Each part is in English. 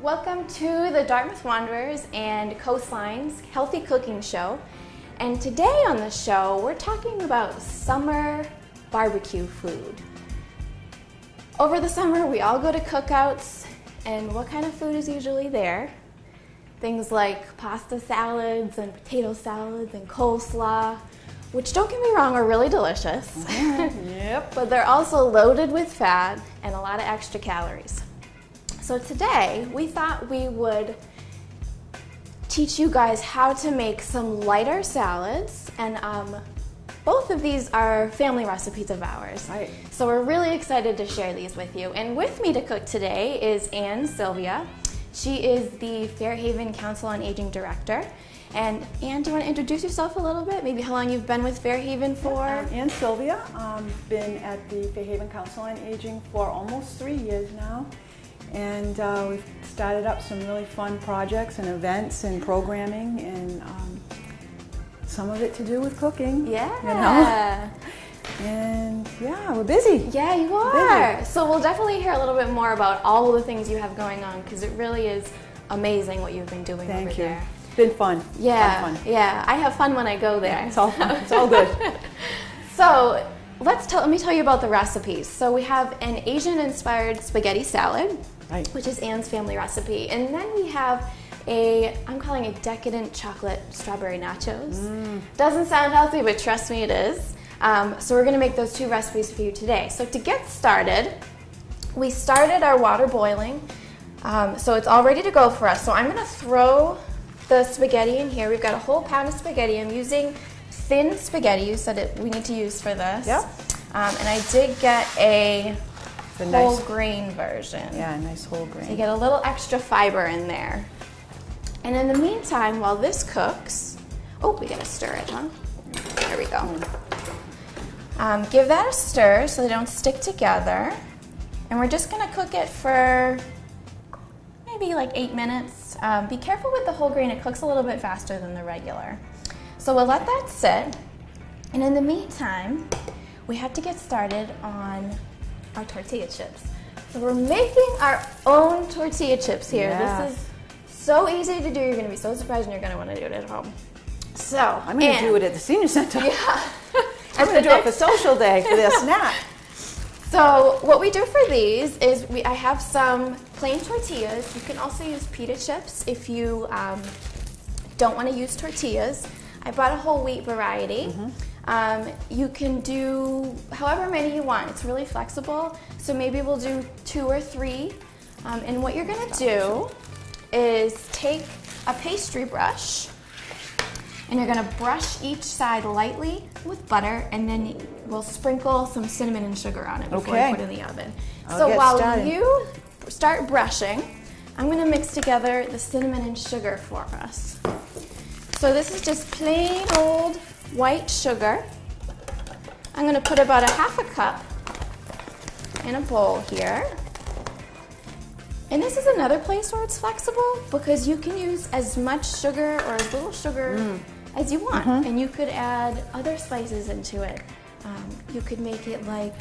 Welcome to the Dartmouth Wanderers and Coastline's Healthy Cooking Show. And today on the show, we're talking about summer barbecue food. Over the summer, we all go to cookouts, and what kind of food is usually there? Things like pasta salads and potato salads and coleslaw, which, don't get me wrong, are really delicious. Yep. But they're also loaded with fat and a lot of extra calories. So today, we thought we would teach you guys how to make some lighter salads, and both of these are family recipes of ours. Right. So we're really excited to share these with you. And with me to cook today is Anne Sylvia. She is the Fairhaven Council on Aging Director. And Anne, do you want to introduce yourself a little bit? Maybe how long you've been with Fairhaven for? Anne Sylvia. Been at the Fairhaven Council on Aging for almost 3 years now. And we've started up some really fun projects and events and programming, and some of it to do with cooking. Yeah. You know? And yeah, we're busy. Yeah, you are. So we'll definitely hear a little bit more about all of the things you have going on, because it really is amazing what you've been doing over there. It's been fun. Yeah, fun. Yeah. I have fun when I go there. Yeah, it's all fun. It's all good. So let me tell you about the recipes. So we have an Asian-inspired spaghetti salad, right, which is Anne's family recipe, and then we have I'm calling it Decadent chocolate strawberry nachos. Doesn't sound healthy, but trust me, it is. So we're going to make those two recipes for you today. So to get started, we started our water boiling, so it's all ready to go for us. So I'm going to throw the spaghetti in here. We've got a whole pound of spaghetti. I'm using thin spaghetti. You said we need to use for this. Yep. And I did get a whole grain version. Yeah, a nice whole grain. So you get a little extra fiber in there. And in the meantime, while this cooks, we gotta stir it, huh? There we go. Give that a stir so they don't stick together. And we're just gonna cook it for maybe like 8 minutes. Be careful with the whole grain, it cooks a little bit faster than the regular. So we'll let that sit. And in the meantime, we have to get started on our tortilla chips. So we're making our own tortilla chips here. Yeah. This is so easy to do. You're going to be so surprised, and you're going to want to do it at home. So I'm going to do it at the senior center. Yeah. I'm going to do it for social day for their snack. So what we do for these is I have some plain tortillas. You can also use pita chips if you don't want to use tortillas. I bought a whole wheat variety. You can do however many you want. It's really flexible. So maybe we'll do 2 or 3. And what you're going to do is take a pastry brush, and you're going to brush each side lightly with butter, and then we'll sprinkle some cinnamon and sugar on it before we put it in the oven. So while you start brushing, I'm going to mix together the cinnamon and sugar for us. So this is just plain old white sugar. I'm going to put about a half a cup in a bowl here. And this is another place where it's flexible, because you can use as much sugar or as little sugar as you want. And you could add other spices into it. You could make it like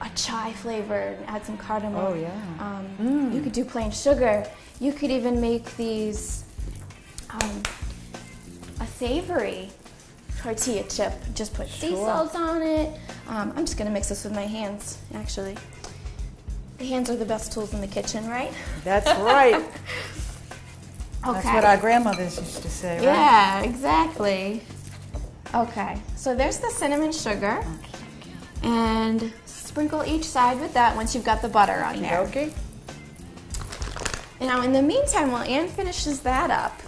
a chai flavor and add some cardamom. Oh, yeah. You could do plain sugar. You could even make these a savory tortilla chip. Just put sea salt on it. I'm just going to mix this with my hands, actually. The hands are the best tools in the kitchen, right? That's right. Okay. That's what our grandmothers used to say, right? Yeah, exactly. Okay, so there's the cinnamon sugar. And sprinkle each side with that once you've got the butter on there. Okay. And now in the meantime, while Anne finishes that up,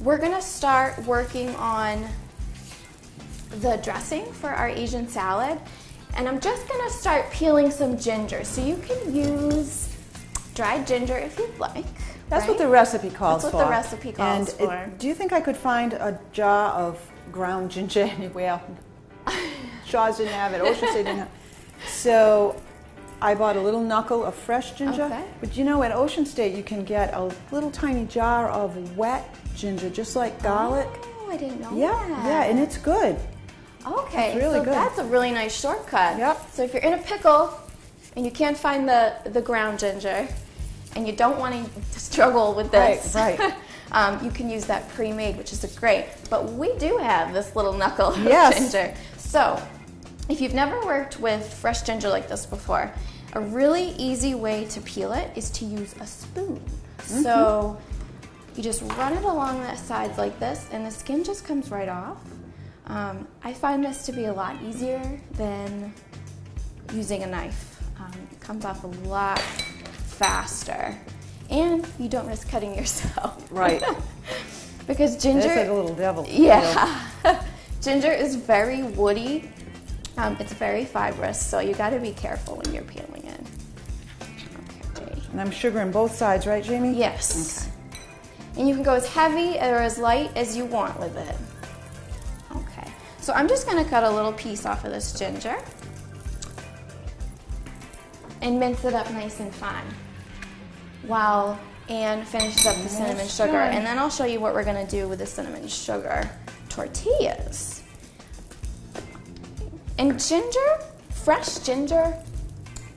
we're going to start working on the dressing for our Asian salad. And I'm just going to start peeling some ginger. So you can use dried ginger if you'd like. That's what the recipe calls for. That's what the recipe calls for. Do you think I could find a jar of ground ginger anywhere? Shaw's didn't have it. Ocean State didn't have it. So I bought a little knuckle of fresh ginger. Okay. But you know, at Ocean State you can get a little tiny jar of wet ginger, just like garlic. Oh, I didn't know that. Yeah, and it's good. Okay, it's really so good. That's a really nice shortcut. Yep. So if you're in a pickle and you can't find the ground ginger, and you don't want to struggle with this, Right. you can use that pre-made, which is great. But we do have this little knuckle of ginger. So if you've never worked with fresh ginger like this before, a really easy way to peel it is to use a spoon. So you just run it along the sides like this, and the skin just comes right off. I find this to be a lot easier than using a knife. It comes off a lot faster, and you don't risk cutting yourself. Right. Because ginger... It's like a little devil. Yeah. Ginger is very woody. It's very fibrous, so you got to be careful when you're peeling it. Okay. And I'm sugaring both sides, right, Jamie? Yes. Okay. And you can go as heavy or as light as you want with it. Okay. So I'm just going to cut a little piece off of this ginger and mince it up nice and fine while Anne finishes up the cinnamon sugar. And then I'll show you what we're going to do with the cinnamon sugar tortillas. And ginger, fresh ginger,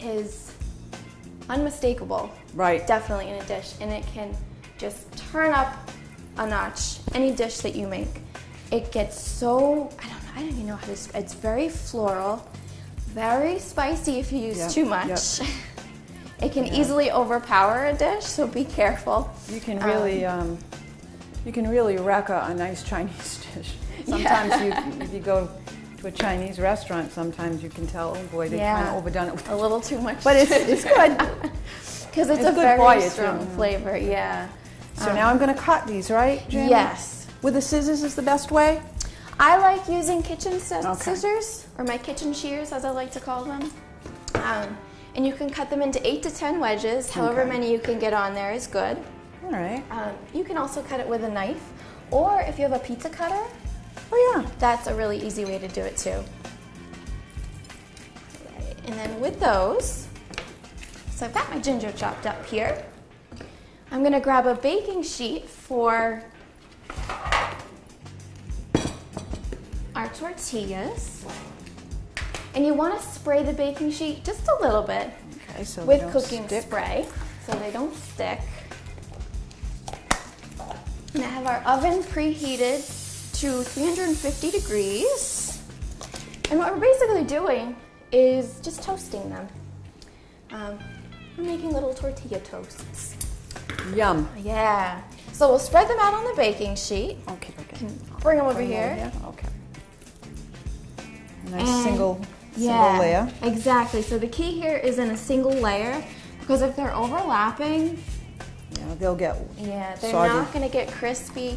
is unmistakable. Right. Definitely in a dish, and it can just turn up a notch any dish that you make. It gets so, I don't even know how to, it's very floral, very spicy if you use too much. Yep. It can easily overpower a dish, so be careful. You can really wreck a nice Chinese dish. Sometimes if you go to a Chinese restaurant, sometimes you can tell, oh boy, they kind of overdone it with a little too much. But it's good. Because it's a very strong flavor, yeah. So now I'm going to cut these, right, Jamie? Yes. With the scissors is the best way? I like using kitchen scissors, or my kitchen shears, as I like to call them. And you can cut them into 8 to 10 wedges. However many you can get on there is good. All right. You can also cut it with a knife, or if you have a pizza cutter, that's a really easy way to do it too. Right. And then with those, so I've got my ginger chopped up here. I'm going to grab a baking sheet for our tortillas. And you want to spray the baking sheet just a little bit with cooking spray so they don't stick. And I have our oven preheated to 350 degrees. And what we're basically doing is just toasting them. We're making little tortilla toasts. Yum. Yeah. So we'll spread them out on the baking sheet. Okay. Bring them over here. Okay. Nice single layer. Exactly. So the key here is in a single layer, because if they're overlapping, they'll get they're soggy. not going to get crispy,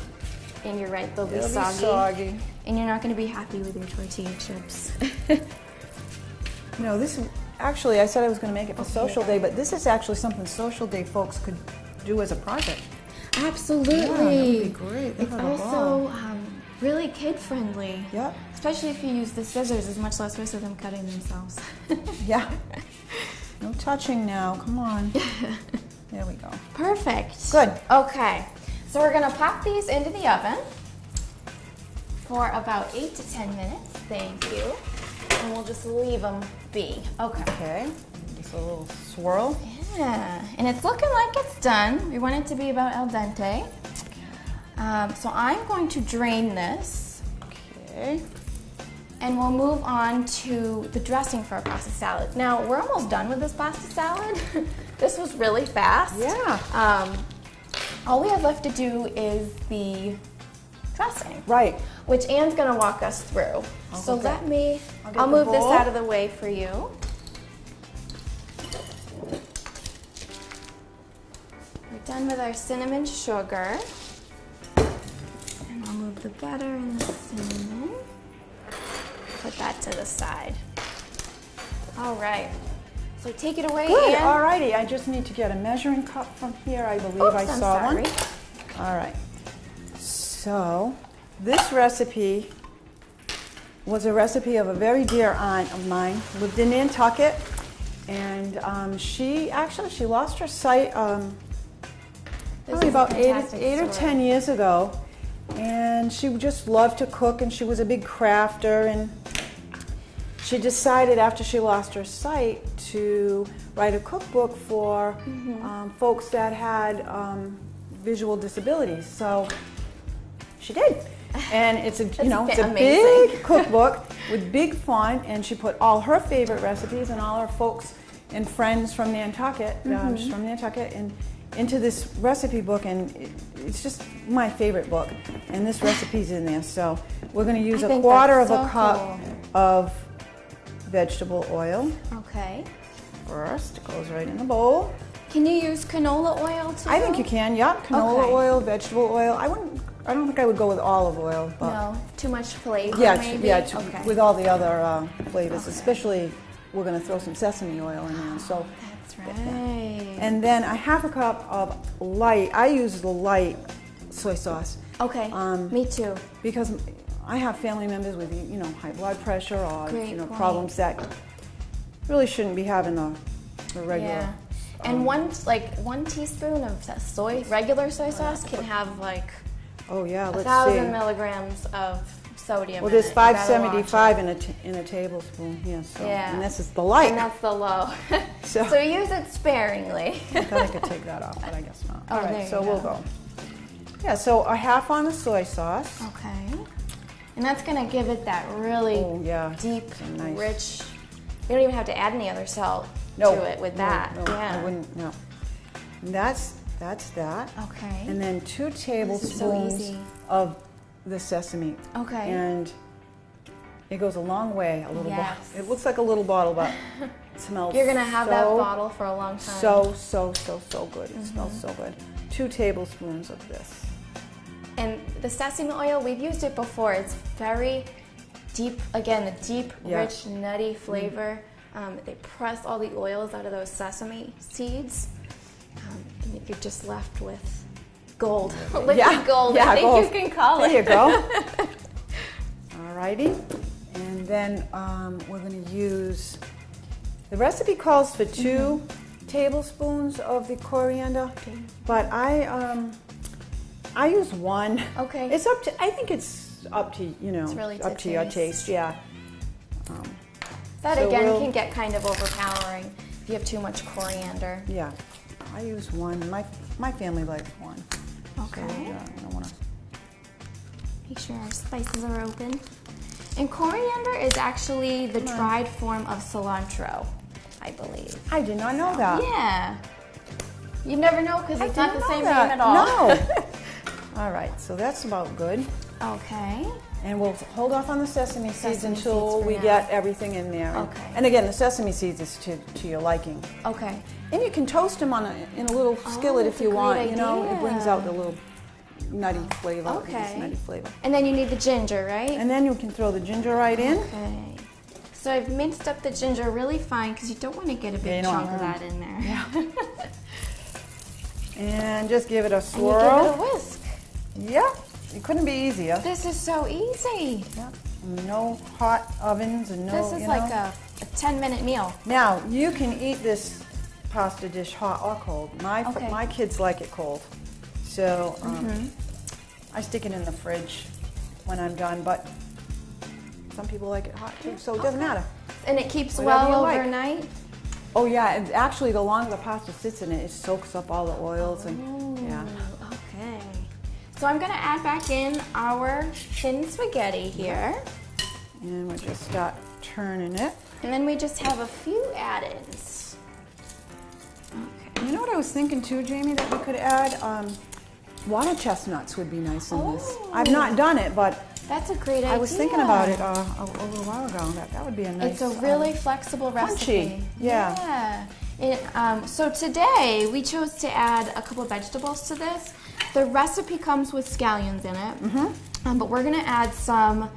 and you're right, they'll be soggy. And you're not going to be happy with your tortilla chips. No, this is actually, I said I was going to make it for Social Day, but this is actually something Social Day folks could do as a project. Absolutely. Yeah, that would be great. It's also really kid-friendly. Yep. Especially if you use the scissors, there's much less risk of them cutting themselves. Yeah. No touching now. Come on. There we go. Perfect. Good. Okay. So we're going to pop these into the oven for about 8 to 10 minutes. Thank you. And we'll just leave them be. Okay. Just a little swirl. Yeah. And it's looking like it's done. We want it to be about al dente. So I'm going to drain this. Okay. And we'll move on to the dressing for our pasta salad. Now, we're almost done with this pasta salad. This was really fast. Yeah. All we have left to do is the dressing. Right. Which Anne's going to walk us through. So I'll move this out of the way for you. We're done with our cinnamon sugar. And I'll move the butter and the cinnamon. Put that to the side. All right. So take it away, Good. Anne. All righty. I just need to get a measuring cup from here. I believe I saw one. All right. So this recipe was a recipe of a very dear aunt of mine, lived in Nantucket, and she lost her sight probably about 8 or 10 years ago, and she just loved to cook, and she was a big crafter, and she decided after she lost her sight to write a cookbook for folks that had visual disabilities. So she did. And it's a it's a big cookbook with big font, and she put all her favorite recipes and all her folks and friends from Nantucket, she's from Nantucket, and into this recipe book, and it's just my favorite book. And this recipe's in there, so we're going to use a quarter of a cup of vegetable oil. Okay. First, it goes right in the bowl. Can you use canola oil too? I think you can. Yep, canola oil, vegetable oil. I don't think I would go with olive oil. But no, too much flavor. Yeah, maybe? yeah. With all the other flavors, especially we're going to throw some sesame oil in there. So that's right. And then a half a cup of light. I use the light soy sauce. Okay. Me too. Because I have family members with high blood pressure or problems that really shouldn't be having the regular. Yeah. And one teaspoon of regular soy sauce can have like 1,000 milligrams of sodium. Well, there's 575 in a tablespoon here. So, and this is the light. And that's the low. So use it sparingly. I thought I could take that off, but I guess not. Oh, all right, so we'll go. Yeah, so a half on the soy sauce. Okay. And that's going to give it that really deep, rich. You don't even have to add any other salt to it with that. No, I wouldn't. No. And that's that. Okay. And then 2 tablespoons of the sesame. Okay. And it goes a long way. A little bottle. It looks like a little bottle, but it smells. You're gonna have that bottle for a long time. So good. It smells so good. 2 tablespoons of this. And the sesame oil, we've used it before. It's very deep. Again, the deep, rich, nutty flavor. They press all the oils out of those sesame seeds, and you're just left with gold, liquid gold. I think you can call it. There you go. Alrighty, and then we're going to use. The recipe calls for 2 tablespoons of the coriander, but I use 1. Okay. It's up to. I think it's up to It's really up to your taste. Yeah. That again can get kind of overpowering if you have too much coriander. Yeah, I use 1. My family likes 1. Okay. So, I don't want to. Make sure our spices are open. And coriander is actually the dried form of cilantro, I believe. I did not know that. Yeah. You never know because it's not the same name at all. No. All right, so that's about good. Okay. And we'll hold off on the sesame seeds until we get everything in there. Okay. And again, the sesame seeds is to your liking. Okay. And you can toast them in a little skillet if you want. Idea. It brings out the little nutty flavor. Okay. Nutty flavor. And then you need the ginger, right? And then you can throw the ginger right in. Okay. So I've minced up the ginger really fine because you don't want to get a big chunk of that in there. Yeah. And just give it a swirl. And you give it a whisk. Yeah. It couldn't be easier. This is so easy. Yeah. No hot ovens and no. This is like a 10-minute meal. Now you can eat this pasta dish hot or cold. My kids like it cold, so I stick it in the fridge when I'm done. But some people like it hot too, so it doesn't matter. And it keeps Whatever well you overnight. Like. Oh yeah, and actually the longer the pasta sits in it, it soaks up all the oils and Okay. So I'm going to add back in our thin spaghetti here. And we'll just start turning it. And then we just have a few add-ins. Okay. You know what I was thinking too, Jamie, that we could add? Water chestnuts would be nice in this. I've not done it, but that's a great idea. I was thinking about it a little while ago. That would be a nice. It's a really flexible recipe. Crunchy. Yeah. So today we chose to add a couple of vegetables to this. The recipe comes with scallions in it, but we're going to add some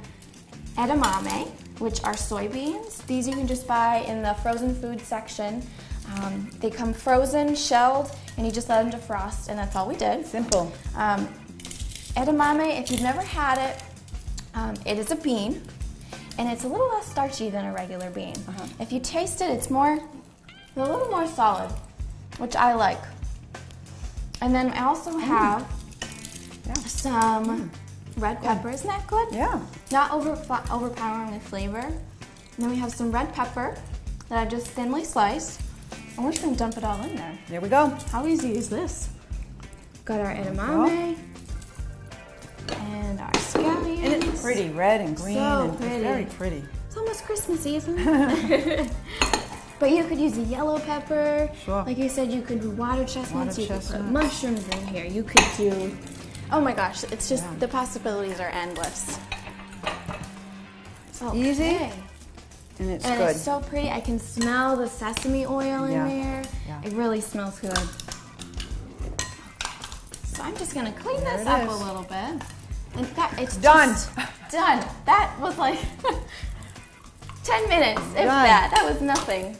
edamame, which are soybeans. These you can just buy in the frozen food section. They come frozen, shelled, and you just let them defrost, and that's all we did. Simple. Edamame, if you've never had it, it is a bean, and it's a little less starchy than a regular bean. If you taste it, it's a little more solid, which I like. And then I also have some red pepper. Isn't that good? Yeah. Not overpowering with flavor. then we have some red pepper that I just thinly sliced. And we're just gonna dump it all in there. There we go. How easy is this? Got our edamame and our scallions. And it's pretty, red and green, and pretty. very pretty. It's almost Christmassy, isn't it? But you could use a yellow pepper. Sure. Like you said, you could do water chestnuts. You could put chestnuts. mushrooms in here. You could do, oh my gosh, it's just, the possibilities are endless. It's easy. And it's good. It's so pretty. I can smell the sesame oil in there. Yeah. It really smells good. So I'm just gonna clean this up a little bit. And it's done. Done. That was like 10 minutes, if Done. that. That was nothing.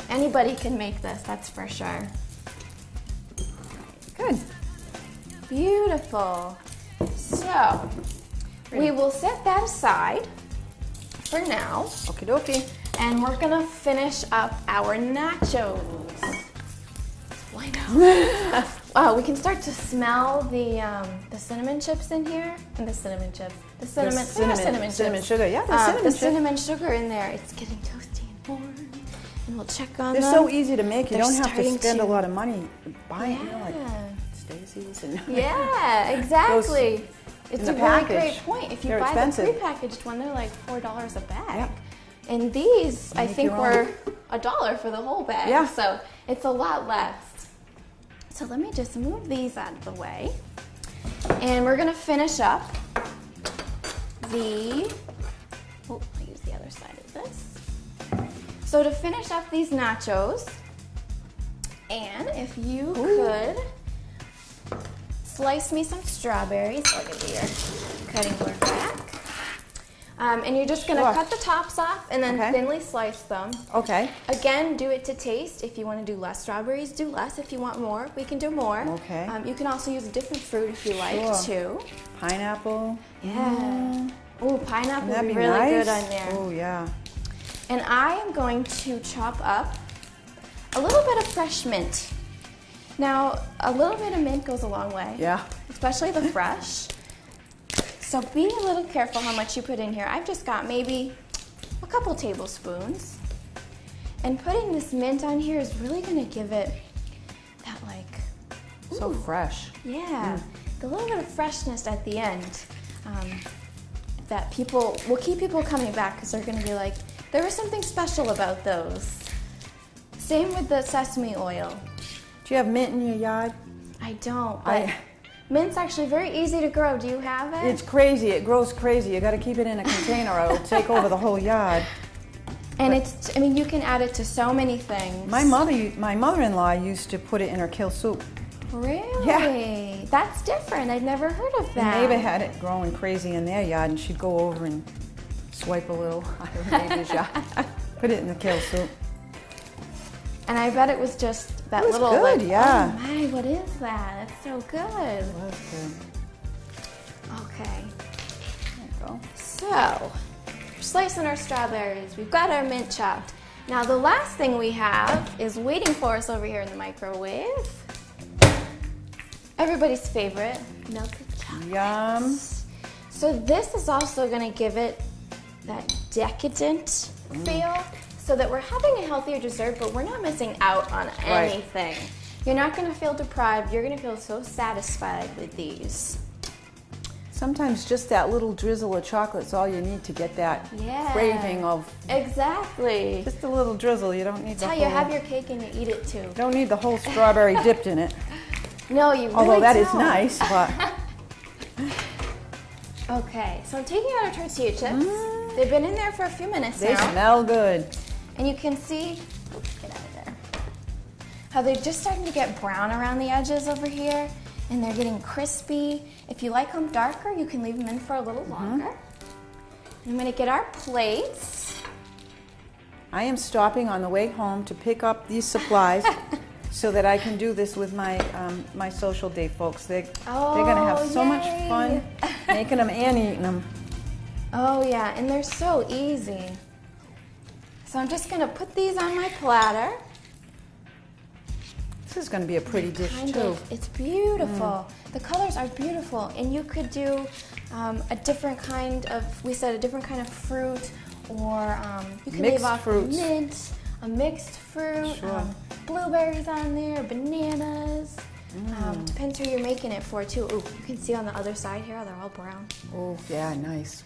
Anybody can make this, that's for sure. Good. Beautiful. So, we will set that aside for now. Okie dokie. And we're gonna finish up our nachos. Why not? Wow, we can start to smell the cinnamon chips in here, and the cinnamon chips, the cinnamon sugar. Yeah, the cinnamon sugar in there. It's getting toasty and warm, and we'll check on them. They're so easy to make. You They're don't have to starting spend to- a lot of money buying, Yeah. you know, like Stacy's and Yeah, exactly. It's in a the really package. great point. If you They're buy expensive. the prepackaged one, they're like $4 a bag. Yeah. And these, I Make think, your were own. $1 for the whole bag. Yeah. So it's a lot less. So let me just move these out of the way. And we're gonna finish up the, oh, I'll use the other side of this. So to finish up these nachos, Anne, if you could slice me some strawberries. Look at your cutting board back. And you're just gonna cut the tops off and then thinly slice them. Okay. Again, do it to taste. If you want to do less strawberries, do less. If you want more, we can do more. Okay. You can also use a different fruit if you like too. Pineapple. Yeah. Oh, pineapple would That'd be be really nice. good on there. Oh yeah. And I am going to chop up a little bit of fresh mint. Now, a little bit of mint goes a long way. Yeah. Especially the fresh. So be a little careful how much you put in here. I've just got maybe a couple tablespoons. And putting this mint on here is really gonna give it that So fresh. yeah, the little bit of freshness at the end that people will keep people coming back because they're gonna be like, there was something special about those. Same with the sesame oil. Do you have mint in your yard? I don't, but mint's actually very easy to grow. Do you have it? It's crazy. It grows crazy. You got to keep it in a container or it'll take over the whole yard. And it's, I mean, you can add it to so many things. My mother-in-law used to put it in her kale soup. Really? Yeah. That's different. I'd never heard of The that. neighbor had it growing crazy in their yard, and she'd go over and swipe a little out of the neighbor's yard. Put it in the kale soup. And I bet it was just that It was little, good, like, yeah. oh my, what is that? That's so good. That's good. Okay. There you go. So, we're slicing our strawberries. We've got our mint chopped. Now the last thing we have is waiting for us over here in the microwave. Everybody's favorite, melted chocolate. Yum. So this is also going to give it that decadent feel, so that we're having a healthier dessert, but we're not missing out on anything. You're not going to feel deprived. You're going to feel so satisfied with these. Sometimes just that little drizzle of chocolate's all you need to get that craving of. Exactly. Just a little drizzle. You don't need That's the how whole. you have your cake and you eat it too. Don't need the whole strawberry dipped in it. No, you really Although that don't. is nice, but. Okay, so I'm taking out our tortilla chips. They've been in there for a few minutes They now. smell good. And you can see, oops, get out of there, how they're just starting to get brown around the edges over here, and they're getting crispy. If you like them darker, you can leave them in for a little longer. I'm gonna get our plates. I am stopping on the way home to pick up these supplies so that I can do this with my my social day folks. They're gonna have so much fun making them and eating them. Oh yeah, and they're so easy. So I'm just gonna put these on my platter. This is going to be a pretty dish too. It's beautiful. The colors are beautiful, and you could do a different kind of, we said a different kind of fruit, or you can Mixed leave off fruits. mint, a mixed fruit, Sure. blueberries on there, bananas. Depends who you're making it for too. Ooh, you can see on the other side here, they're all brown. Oh, yeah, nice.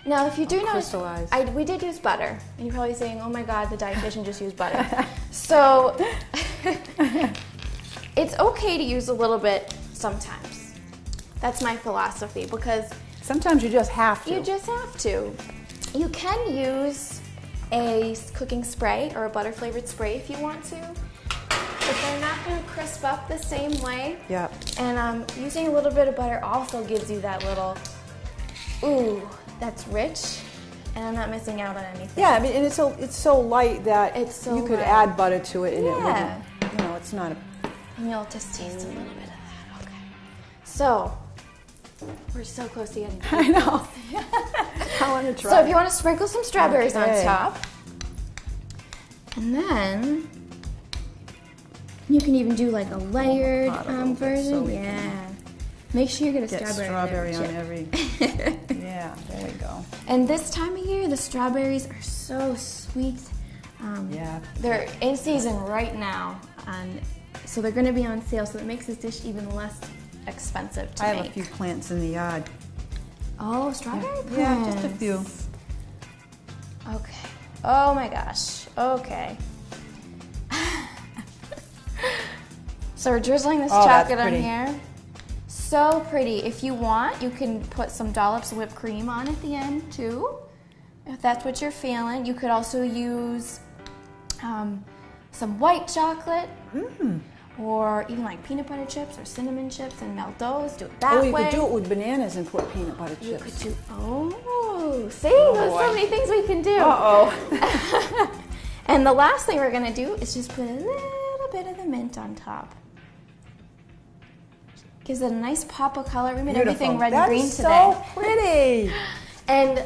Now, if you do notice, crystallized. we did use butter, and you're probably saying, "Oh my God, the dietitian just used butter." So it's okay to use a little bit sometimes. That's my philosophy because Sometimes you just have to. you just have to. You can use a cooking spray or a butter flavored spray if you want to, but they're not going to crisp up the same way. Yep. And using a little bit of butter also gives you that little, ooh, that's rich, and I'm not missing out on anything. Yeah, I mean, and it's so light that It's so you could light. add butter to it, and it Yeah. wouldn't. You know, it's not a. And you'll just taste a little bit of that. Okay. So, we're so close to getting I know. I want to try. So if you want to sprinkle some strawberries Okay. on top, and then you can even do like a layered Pot a little bit version. so we Yeah. Make sure you get a get strawberry, on chip. every. Yeah, there we go. And this time of year, the strawberries are so sweet. Yeah. They're in season right now, and so they're going to be on sale. So it makes this dish even less expensive to I make. have a few plants in the yard. Oh, strawberry plants. Yeah, just a few. Okay. Oh my gosh. Okay. So we're drizzling this Oh, that's chocolate on pretty. here. So pretty. If you want, you can put some dollops of whipped cream on at the end too, if that's what you're feeling. You could also use some white chocolate, or even like peanut butter chips or cinnamon chips, and melt those. Do it that Oh, you way. could do it with bananas and put peanut butter You chips. could do. Oh, see, there's boy. so many things we can do. Uh-oh. And the last thing we're gonna do is just put a little bit of the mint on top. Gives it a nice pop of color. We made everything red and green today. That's so pretty. And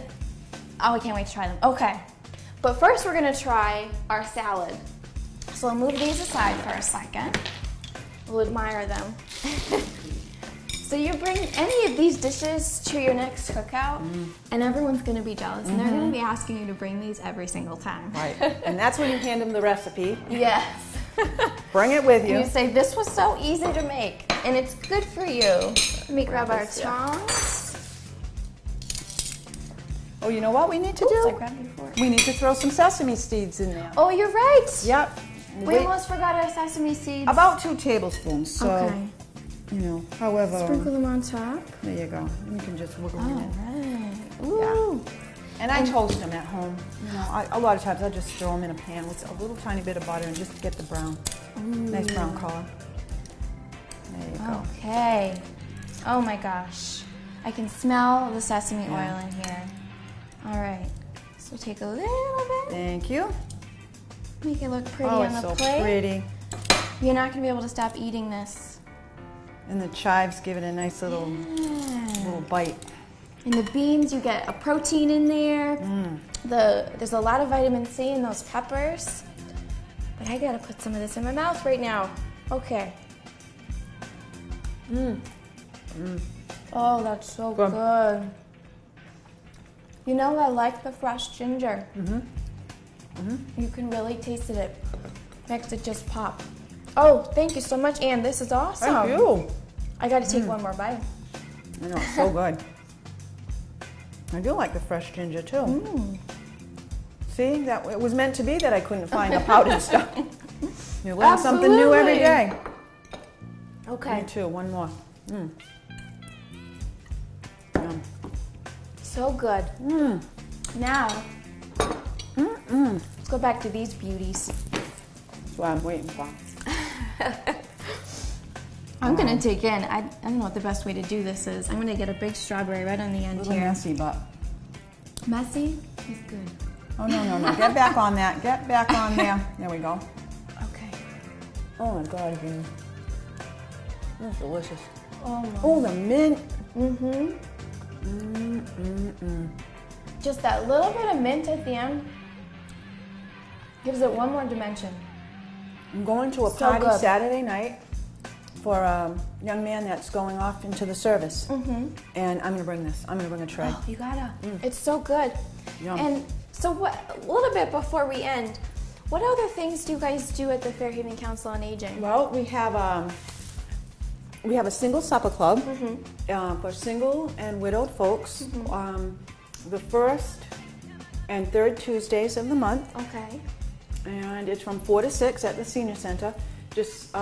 oh, I can't wait to try them. Okay, but first we're gonna try our salad. So I'll move these aside for a second. We'll admire them. So you bring any of these dishes to your next cookout, and everyone's gonna be jealous, and they're gonna be asking you to bring these every single time. Right. And that's when you hand them the recipe. Yes. Bring it with And you. you say, this was so easy to make, and it's good for you. Let me grab our this, yeah. tongs. Oh, you know what we need to Oops, I do? grabbed your fork. We need to throw some sesame seeds in there. Oh, you're right. Yep. We almost forgot our sesame seeds. About 2 tablespoons. So, Okay. you know, however. Sprinkle them on top. There you go. You can just wiggle All them in. right. Ooh. And I toast them at home. You know, a lot of times I just throw them in a pan with a little tiny bit of butter and just get the brown, nice brown color. There you go. Okay. Oh my gosh. I can smell the sesame Yeah. oil in here. All right. So take a little bit. Thank you. Make it look pretty Oh, on it's the so plate. pretty. You're not going to be able to stop eating this. And the chives give it a nice little bite. In the beans, you get a protein in there. There's a lot of vitamin C in those peppers. But I gotta put some of this in my mouth right now. Okay. Oh, that's so good. You know, I like the fresh ginger. You can really taste it. It makes it just pop. Oh, thank you so much, Anne. This is awesome. Thank you. I gotta take one more bite. I know, it's so good. I do like the fresh ginger too. See, that it was meant to be that I couldn't find the powdered stuff. You learn something new every day. Okay. Me too. One more. Yum. So good. Now, let's go back to these beauties. That's what I'm waiting for. I'm gonna take in, I don't know what the best way to do this is. I'm gonna get a big strawberry right on the A end little here. messy, but Messy is good. oh no! Get back on that. Get back on there. There we go. Okay. Oh my God, again. That's delicious. Oh my. Oh, the mint. Just that little bit of mint at the end gives it one more dimension. I'm going to a So party good. Saturday night, for a young man that's going off into the service. And I'm going to bring this. I'm going to bring a tray. Oh, you gotta. It's so good. Yum. And so a little bit before we end, what other things do you guys do at the Fairhaven Council on Aging? Well, we have a single supper club for single and widowed folks. The first and third Tuesdays of the month. Okay. And it's from 4 to 6 at the senior center. Just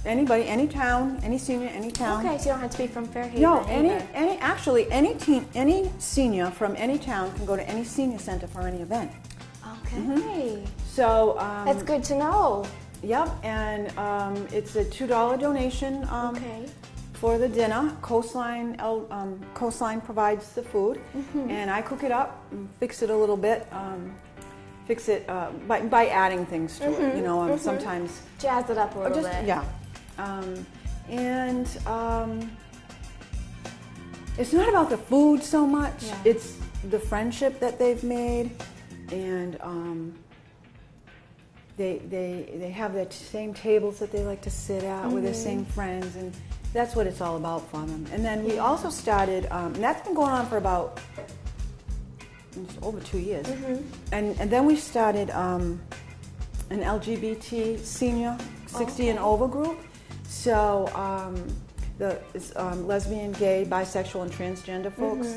anybody, any town, any senior, any town. Okay, so you don't have to be from Fairhaven. No, either. any senior from any town can go to any senior center for any event. Okay. So That's good to know. Yep, and it's a $2 donation Okay. for the dinner. Coastline provides the food, and I cook it up, and fix it a little bit. Fix it by adding things to it. You know, sometimes Jazz it up a little bit. yeah. It's not about the food so much. Yeah. It's the friendship that they've made, and they have the same tables that they like to sit at with their same friends, and that's what it's all about for them. And then we also started, and that's been going on for about over 2 years. And then we started an LGBT senior 60 and over group. So it's lesbian, gay, bisexual, and transgender folks.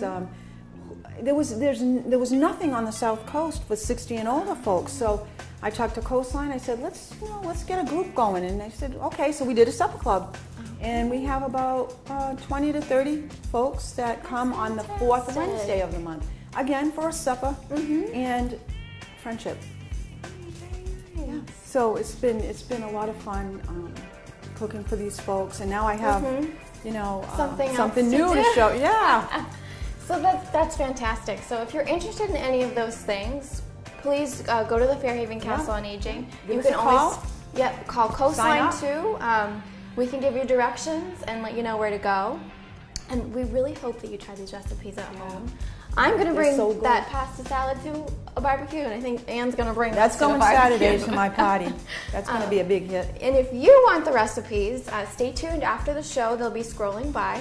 There was nothing on the South Coast for 60 and older folks. So I talked to Coastline. I said, let's get a group going. And they said, okay. So we did a supper club. And we have about 20 to 30 folks that come on the fourth Wednesday of the month. Again, for a supper and friendship. Yeah. So it's been a lot of fun cooking for these folks, and now I have something new to show. Yeah. So that's fantastic. So if you're interested in any of those things, please go to the Fairhaven Council on Aging. Give us a call. Call Coastline too. We can give you directions and let you know where to go. And we really hope that you try these recipes at home. I'm going to bring that pasta salad to a barbecue, and I think Anne's going to bring that's this to going a barbecue. Saturday to my party. That's going to be a big hit. And if you want the recipes, stay tuned after the show. They'll be scrolling by.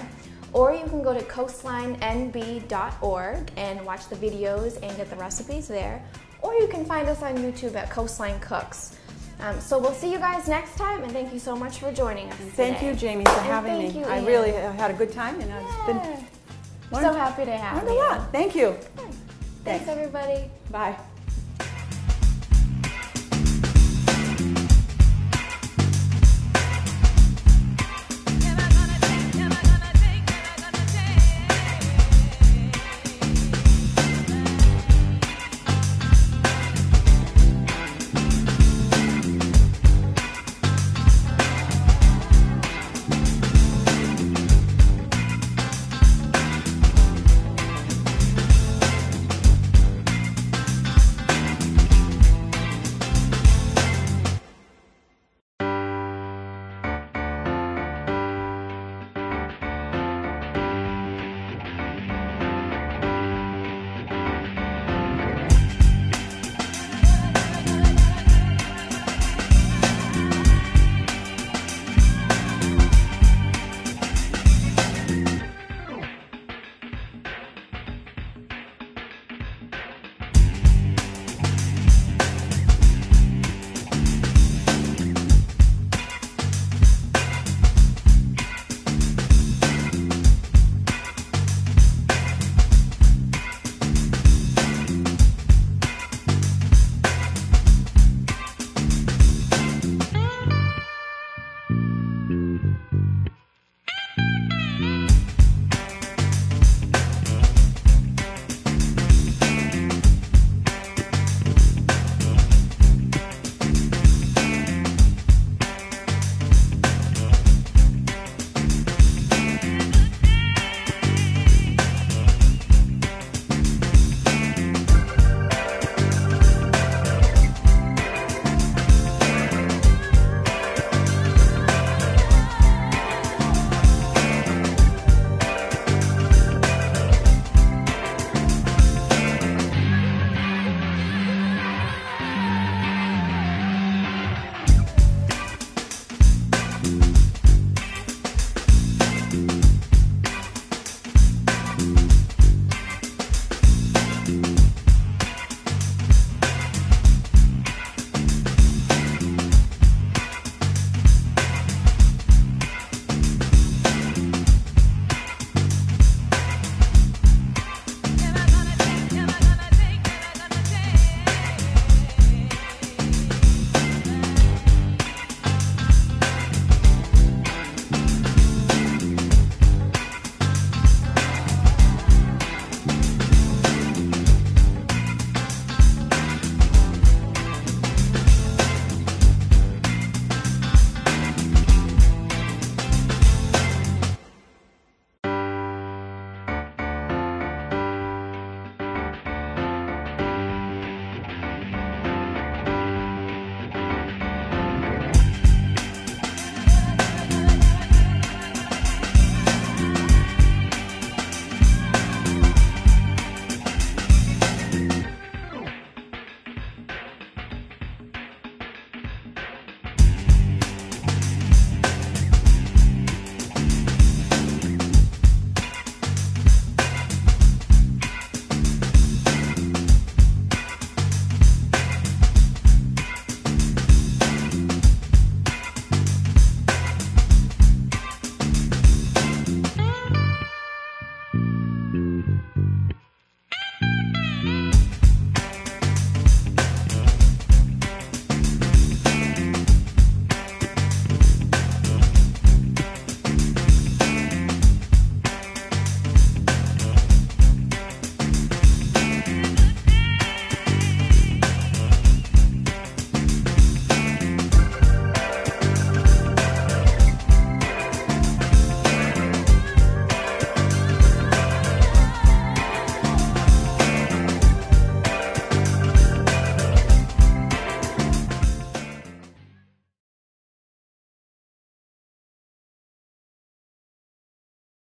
Or you can go to coastlinenb.org and watch the videos and get the recipes there. Or you can find us on YouTube at Coastline Cooks. So we'll see you guys next time, and thank you so much for joining us today. Thank you, Jamie, for having me. You, I really had a good time, and it's been so happy to have you. Thank you. Thanks, everybody. Bye.